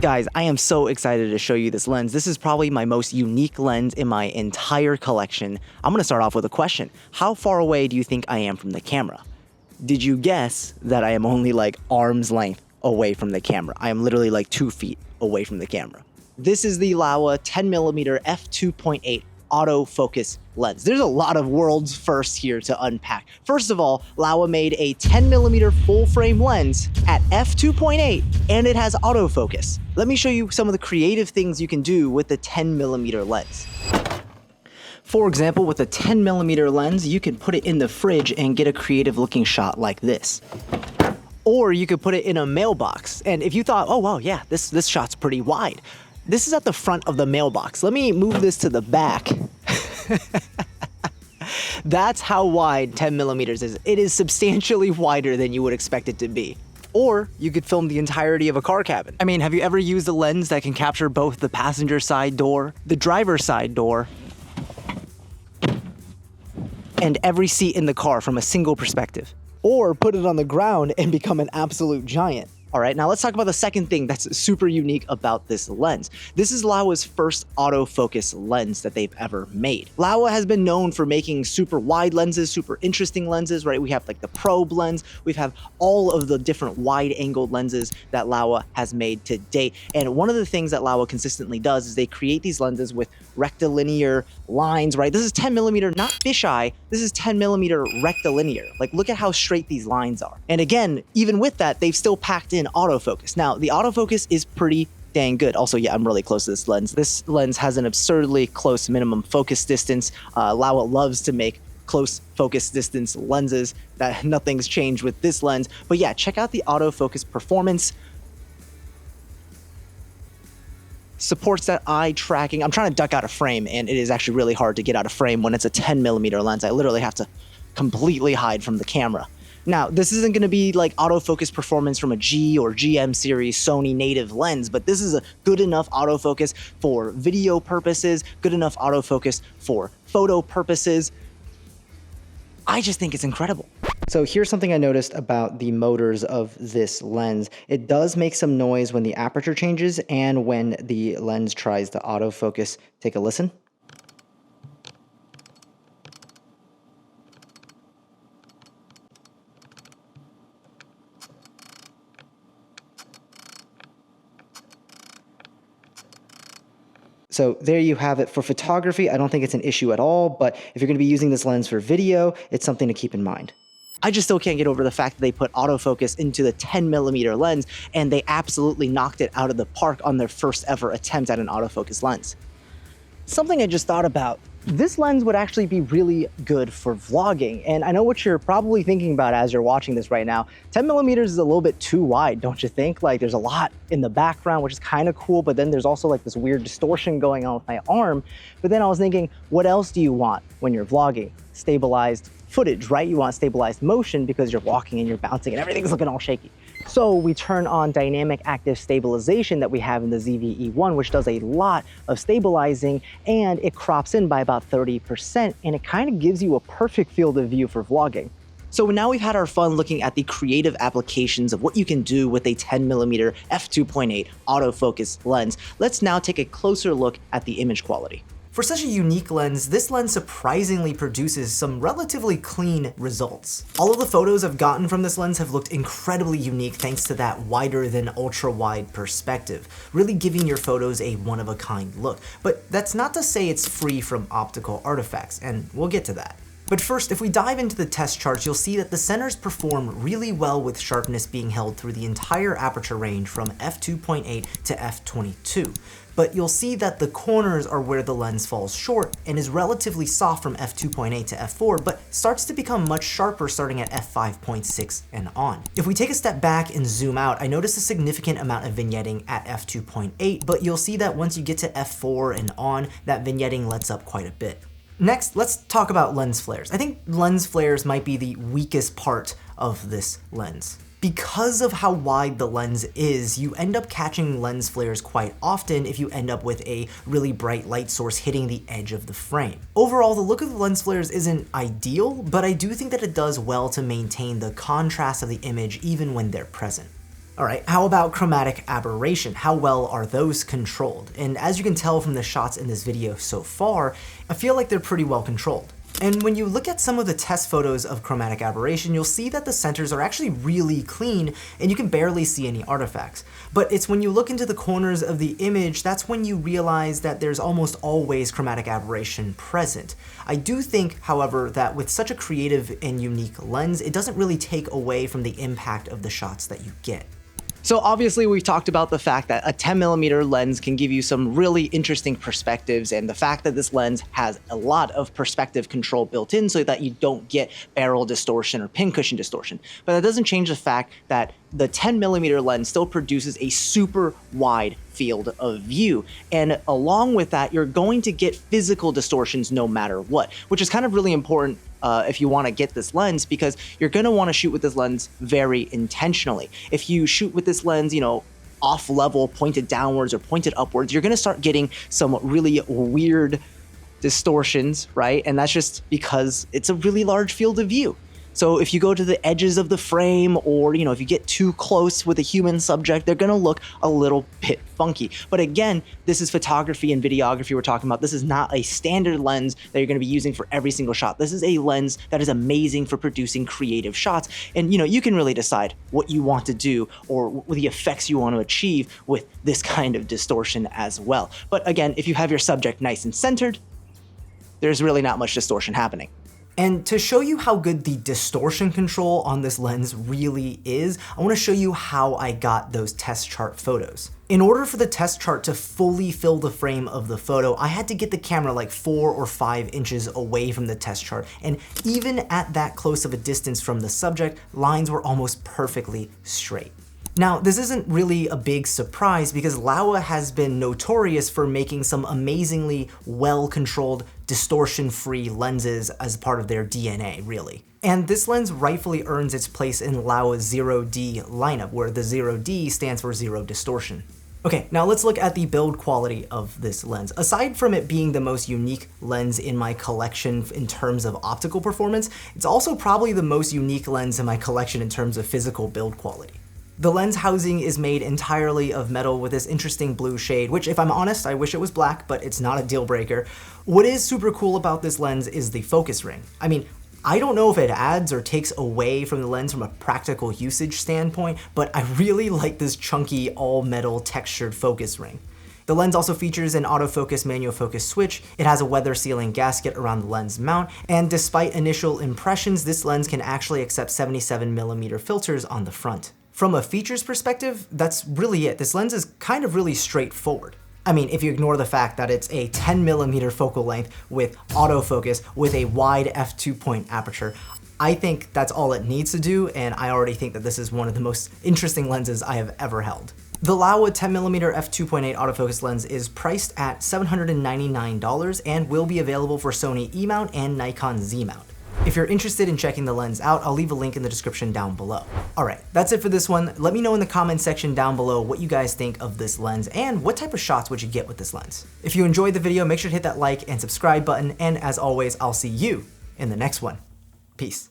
Guys, I am so excited to show you this lens. This is probably my most unique lens in my entire collection. I'm gonna start off with a question. How far away do you think I am from the camera? Did you guess that I am only like arm's length away from the camera? I am literally like 2 feet away from the camera. This is the Laowa 10mm f2.8 autofocus lens. There's a lot of world's firsts here to unpack. First of all, Laowa made a 10mm full frame lens at f2.8 and it has autofocus. Let me show you some of the creative things you can do with the 10mm lens. For example, with a 10mm lens, you can put it in the fridge and get a creative looking shot like this. Or you could put it in a mailbox. And if you thought, oh wow, yeah, this shot's pretty wide. This is at the front of the mailbox. Let me move this to the back. That's how wide 10mm is. It is substantially wider than you would expect it to be. Or you could film the entirety of a car cabin. I mean, have you ever used a lens that can capture both the passenger side door, the driver's side door, and every seat in the car from a single perspective? Or put it on the ground and become an absolute giant. All right, now let's talk about the second thing that's super unique about this lens. This is Laowa's first autofocus lens that they've ever made. Laowa has been known for making super wide lenses, super interesting lenses, right? We have like the probe lens, we have all of the different wide angled lenses that Laowa has made to date. And one of the things that Laowa consistently does is they create these lenses with rectilinear lines, right? This is 10mm, not fisheye, this is 10mm rectilinear. Like look at how straight these lines are. And again, even with that, they've still packed in autofocus. Now, the autofocus is pretty dang good. Also, yeah, I'm really close to this lens. This lens has an absurdly close minimum focus distance. Laowa loves to make close focus distance lenses. That nothing's changed with this lens. But yeah, check out the autofocus performance. Supports that eye tracking. I'm trying to duck out of frame, and it is actually really hard to get out of frame when it's a 10mm lens. I literally have to completely hide from the camera. Now, this isn't going to be like autofocus performance from a G or GM series Sony native lens, but this is a good enough autofocus for video purposes, good enough autofocus for photo purposes. I just think it's incredible. So here's something I noticed about the motors of this lens. It does make some noise when the aperture changes and when the lens tries to autofocus. Take a listen. So there you have it. For photography, I don't think it's an issue at all, but if you're going to be using this lens for video, it's something to keep in mind. I just still can't get over the fact that they put autofocus into the 10mm lens and they absolutely knocked it out of the park on their first ever attempt at an autofocus lens. Something I just thought about. This lens would actually be really good for vlogging, and I know what you're probably thinking about as you're watching this right now. 10mm is a little bit too wide, don't you think? Like there's a lot in the background, which is kind of cool, but then there's also like this weird distortion going on with my arm. But then I was thinking, what else do you want when you're vlogging? Stabilized footage, right? You want stabilized motion because you're walking and you're bouncing and everything's looking all shaky. So we turn on dynamic active stabilization that we have in the ZV-E1, which does a lot of stabilizing, and it crops in by about 30%, and it kind of gives you a perfect field of view for vlogging. So now we've had our fun looking at the creative applications of what you can do with a 10mm f2.8 autofocus lens. Let's now take a closer look at the image quality. For such a unique lens, this lens surprisingly produces some relatively clean results. All of the photos I've gotten from this lens have looked incredibly unique thanks to that wider than ultra wide perspective, really giving your photos a one-of-a-kind look. But that's not to say it's free from optical artifacts, and we'll get to that. But first, if we dive into the test charts, you'll see that the centers perform really well with sharpness being held through the entire aperture range from f2.8 to f22. But you'll see that the corners are where the lens falls short and is relatively soft from f2.8 to f4, but starts to become much sharper starting at f5.6 and on. If we take a step back and zoom out, I notice a significant amount of vignetting at f2.8, but you'll see that once you get to f4 and on, that vignetting lets up quite a bit. Next, let's talk about lens flares. I think lens flares might be the weakest part of this lens. Because of how wide the lens is, you end up catching lens flares quite often if you end up with a really bright light source hitting the edge of the frame. Overall, the look of the lens flares isn't ideal, but I do think that it does well to maintain the contrast of the image even when they're present. All right, how about chromatic aberration? How well are those controlled? And as you can tell from the shots in this video so far, I feel like they're pretty well controlled. And when you look at some of the test photos of chromatic aberration, you'll see that the centers are actually really clean and you can barely see any artifacts. But it's when you look into the corners of the image, that's when you realize that there's almost always chromatic aberration present. I do think, however, that with such a creative and unique lens, it doesn't really take away from the impact of the shots that you get. So obviously we've talked about the fact that a 10mm lens can give you some really interesting perspectives, and the fact that this lens has a lot of perspective control built in so that you don't get barrel distortion or pincushion distortion. But that doesn't change the fact that the 10mm lens still produces a super wide field of view. And along with that, you're going to get physical distortions no matter what, which is kind of really important if you want to get this lens, because you're going to want to shoot with this lens very intentionally. If you shoot with this lens, you know, off level, pointed downwards or pointed upwards, you're going to start getting some really weird distortions, right? And that's just because it's a really large field of view. So if you go to the edges of the frame, or, you know, if you get too close with a human subject, they're gonna look a little bit funky. But again, this is photography and videography we're talking about. This is not a standard lens that you're gonna be using for every single shot. This is a lens that is amazing for producing creative shots. And, you know, you can really decide what you want to do or the effects you want to achieve with this kind of distortion as well. But again, if you have your subject nice and centered, there's really not much distortion happening. And to show you how good the distortion control on this lens really is, I want to show you how I got those test chart photos. In order for the test chart to fully fill the frame of the photo, I had to get the camera like 4 or 5 inches away from the test chart. And even at that close of a distance from the subject, lines were almost perfectly straight. Now, this isn't really a big surprise because Laowa has been notorious for making some amazingly well-controlled, distortion-free lenses as part of their DNA, really. And this lens rightfully earns its place in Laowa's 0D lineup, where the 0D stands for zero distortion. Okay, now let's look at the build quality of this lens. Aside from it being the most unique lens in my collection in terms of optical performance, it's also probably the most unique lens in my collection in terms of physical build quality. The lens housing is made entirely of metal with this interesting blue shade, which, if I'm honest, I wish it was black, but it's not a deal breaker. What is super cool about this lens is the focus ring. I mean, I don't know if it adds or takes away from the lens from a practical usage standpoint, but I really like this chunky, all-metal textured focus ring. The lens also features an autofocus manual focus switch, it has a weather sealing gasket around the lens mount, and despite initial impressions, this lens can actually accept 77mm filters on the front. From a features perspective, that's really it. This lens is kind of really straightforward. I mean, if you ignore the fact that it's a 10mm focal length with autofocus with a wide f2 aperture, I think that's all it needs to do, and I already think that this is one of the most interesting lenses I have ever held. The Laowa 10mm f2.8 autofocus lens is priced at $799 and will be available for Sony E-mount and Nikon Z-mount. If you're interested in checking the lens out, I'll leave a link in the description down below. Alright, that's it for this one. Let me know in the comments section down below what you guys think of this lens and what type of shots would you get with this lens. If you enjoyed the video, make sure to hit that like and subscribe button, and as always, I'll see you in the next one. Peace.